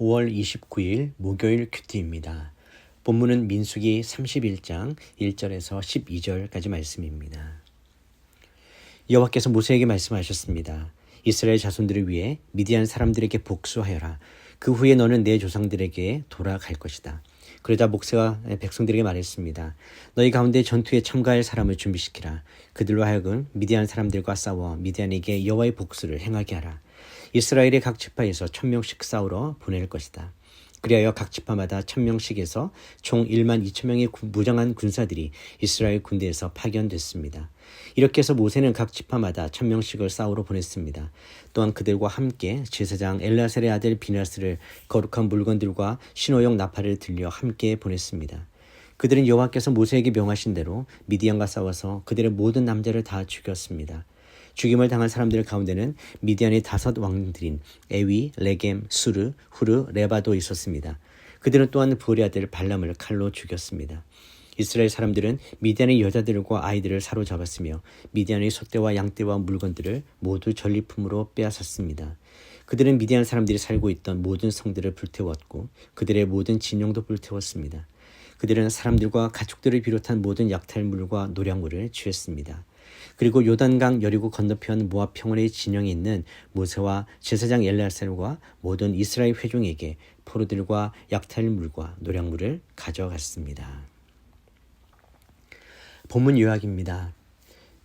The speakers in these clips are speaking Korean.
5월 29일 목요일 큐티입니다. 본문은 민수기 31장 1절에서 12절까지 말씀입니다. 여호와께서 모세에게 말씀하셨습니다. 이스라엘 자손들을 위해 미디안 사람들에게 복수하여라. 그 후에 너는 내 조상들에게 돌아갈 것이다. 그러자 모세가 백성들에게 말했습니다. 너희 가운데 전투에 참가할 사람을 준비시키라. 그들로 하여금 미디안 사람들과 싸워 미디안에게 여호와의 복수를 행하게 하라. 이스라엘의 각 지파에서 1000명씩 싸우러 보낼 것이다. 그리하여 각 지파마다 1000명씩에서 총 1만 2천명의 무장한 군사들이 이스라엘 군대에서 파견됐습니다. 이렇게 해서 모세는 각 지파마다 1000명씩을 싸우러 보냈습니다. 또한 그들과 함께 제사장 엘라셀의 아들 비나스를 거룩한 물건들과 신호용 나팔을 들려 함께 보냈습니다. 그들은 여호와께서 모세에게 명하신 대로 미디안과 싸워서 그들의 모든 남자를 다 죽였습니다. 죽임을 당한 사람들 가운데는 미디안의 5 왕들인 에위, 레겜, 수르, 후르, 레바도 있었습니다. 그들은 또한 보리 아들 발람을 칼로 죽였습니다. 이스라엘 사람들은 미디안의 여자들과 아이들을 사로잡았으며 미디안의 소떼와 양떼와 물건들을 모두 전리품으로 빼앗았습니다. 그들은 미디안 사람들이 살고 있던 모든 성들을 불태웠고 그들의 모든 진영도 불태웠습니다. 그들은 사람들과 가축들을 비롯한 모든 약탈물과 노량물을 취했습니다. 그리고 요단강 여리고 건너편 모압 평원의 진영에 있는 모세와 제사장 엘라살과 모든 이스라엘 회중에게 포로들과 약탈물과 노량물을 가져갔습니다. 본문 요약입니다.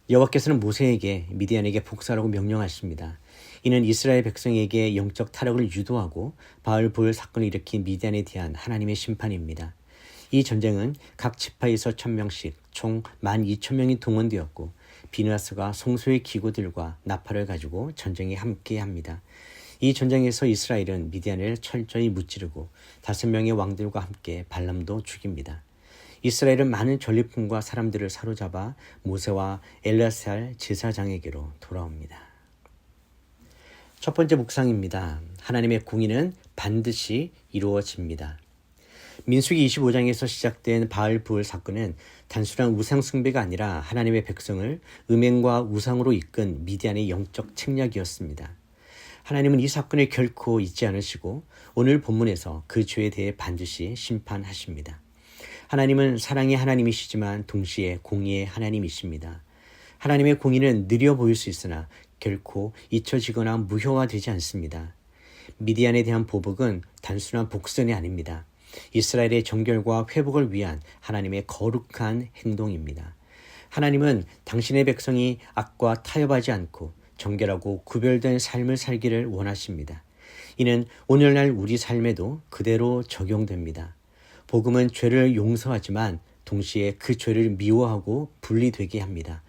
여호와께서는 모세에게 미디안에게 복수하라고 명령하십니다. 이는 이스라엘 백성에게 영적 타락을 유도하고 바알볼 사건을 일으킨 미디안에 대한 하나님의 심판입니다. 이 전쟁은 각 지파에서 1000명씩 총 12,000명이 동원되었고 비느하스가 송소의 기구들과 나팔을 가지고 전쟁에 함께합니다. 이 전쟁에서 이스라엘은 미디안을 철저히 무찌르고 5명의 왕들과 함께 발람도 죽입니다. 이스라엘은 많은 전리품과 사람들을 사로잡아 모세와 엘라살 제사장에게로 돌아옵니다. 첫 번째 묵상입니다. 하나님의 공의는 반드시 이루어집니다. 민수기 25장에서 시작된 바알부을 사건은 단순한 우상 숭배가 아니라 하나님의 백성을 음행과 우상으로 이끈 미디안의 영적 책략이었습니다. 하나님은 이 사건을 결코 잊지 않으시고 오늘 본문에서 그 죄에 대해 반드시 심판하십니다. 하나님은 사랑의 하나님이시지만 동시에 공의의 하나님이십니다. 하나님의 공의는 느려 보일 수 있으나 결코 잊혀지거나 무효화되지 않습니다. 미디안에 대한 보복은 단순한 복선이 아닙니다. 이스라엘의 정결과 회복을 위한 하나님의 거룩한 행동입니다. 하나님은 당신의 백성이 악과 타협하지 않고 정결하고 구별된 삶을 살기를 원하십니다. 이는 오늘날 우리 삶에도 그대로 적용됩니다. 복음은 죄를 용서하지만 동시에 그 죄를 미워하고 분리되게 합니다.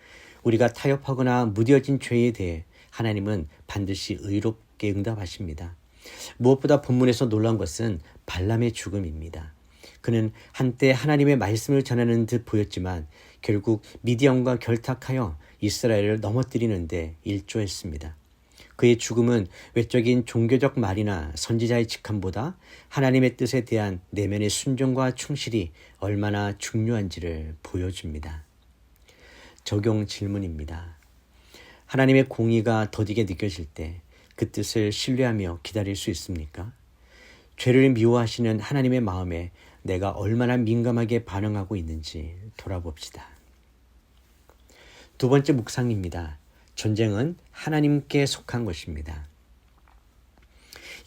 우리가 타협하거나 무뎌진 죄에 대해 하나님은 반드시 의롭게 응답하십니다. 무엇보다 본문에서 놀라운 것은 발람의 죽음입니다. 그는 한때 하나님의 말씀을 전하는 듯 보였지만 결국 미디안과 결탁하여 이스라엘을 넘어뜨리는 데 일조했습니다. 그의 죽음은 외적인 종교적 말이나 선지자의 직함보다 하나님의 뜻에 대한 내면의 순종과 충실이 얼마나 중요한지를 보여줍니다. 적용 질문입니다. 하나님의 공의가 더디게 느껴질 때 그 뜻을 신뢰하며 기다릴 수 있습니까? 죄를 미워하시는 하나님의 마음에 내가 얼마나 민감하게 반응하고 있는지 돌아봅시다. 두 번째 묵상입니다. 전쟁은 하나님께 속한 것입니다.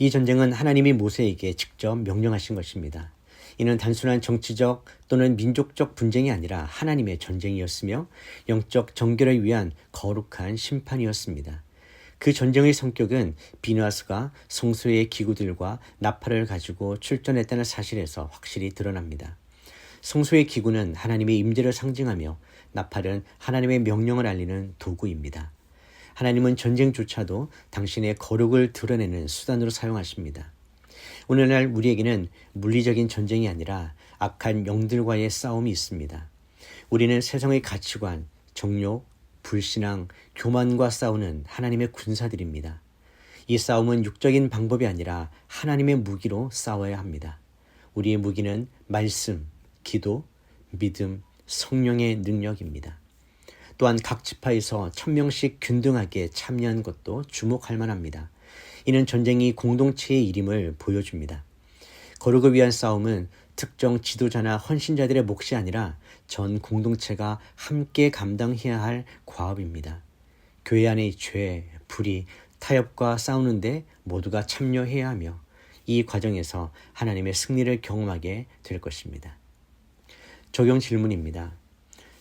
이 전쟁은 하나님이 모세에게 직접 명령하신 것입니다. 이는 단순한 정치적 또는 민족적 분쟁이 아니라 하나님의 전쟁이었으며 영적 정결을 위한 거룩한 심판이었습니다. 그 전쟁의 성격은 비느하스가 성소의 기구들과 나팔을 가지고 출전했다는 사실에서 확실히 드러납니다. 성소의 기구는 하나님의 임재를 상징하며 나팔은 하나님의 명령을 알리는 도구입니다. 하나님은 전쟁조차도 당신의 거룩을 드러내는 수단으로 사용하십니다. 오늘날 우리에게는 물리적인 전쟁이 아니라 악한 영들과의 싸움이 있습니다. 우리는 세상의 가치관, 정욕, 불신앙, 교만과 싸우는 하나님의 군사들입니다. 이 싸움은 육적인 방법이 아니라 하나님의 무기로 싸워야 합니다. 우리의 무기는 말씀, 기도, 믿음, 성령의 능력입니다. 또한 각 지파에서 1000명씩 균등하게 참여한 것도 주목할 만합니다. 이는 전쟁이 공동체의 일임을 보여줍니다. 거룩을 위한 싸움은 특정 지도자나 헌신자들의 몫이 아니라 전 공동체가 함께 감당해야 할 과업입니다. 교회 안의 죄, 불의, 타협과 싸우는데 모두가 참여해야 하며 이 과정에서 하나님의 승리를 경험하게 될 것입니다. 적용 질문입니다.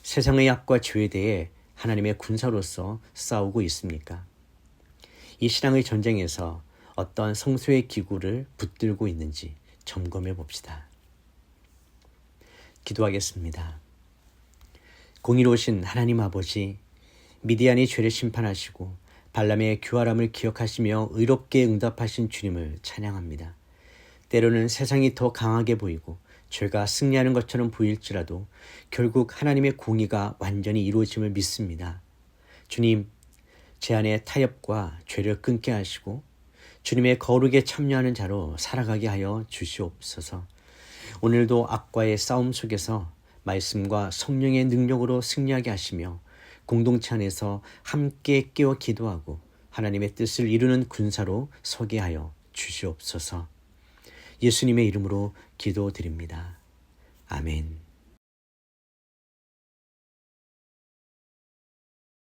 세상의 악과 죄에 대해 하나님의 군사로서 싸우고 있습니까? 이 신앙의 전쟁에서 어떤 성소의 기구를 붙들고 있는지 점검해 봅시다. 기도하겠습니다. 공의로우신 하나님 아버지, 미디안이 죄를 심판하시고 발람의 교활함을 기억하시며 의롭게 응답하신 주님을 찬양합니다. 때로는 세상이 더 강하게 보이고 죄가 승리하는 것처럼 보일지라도 결국 하나님의 공의가 완전히 이루어짐을 믿습니다. 주님, 제 안에 타협과 죄를 끊게 하시고 주님의 거룩에 참여하는 자로 살아가게 하여 주시옵소서. 오늘도 악과의 싸움 속에서 말씀과 성령의 능력으로 승리하게 하시며 공동체 안에서 함께 깨어 기도하고 하나님의 뜻을 이루는 군사로 서게 하여 주시옵소서. 예수님의 이름으로 기도드립니다. 아멘.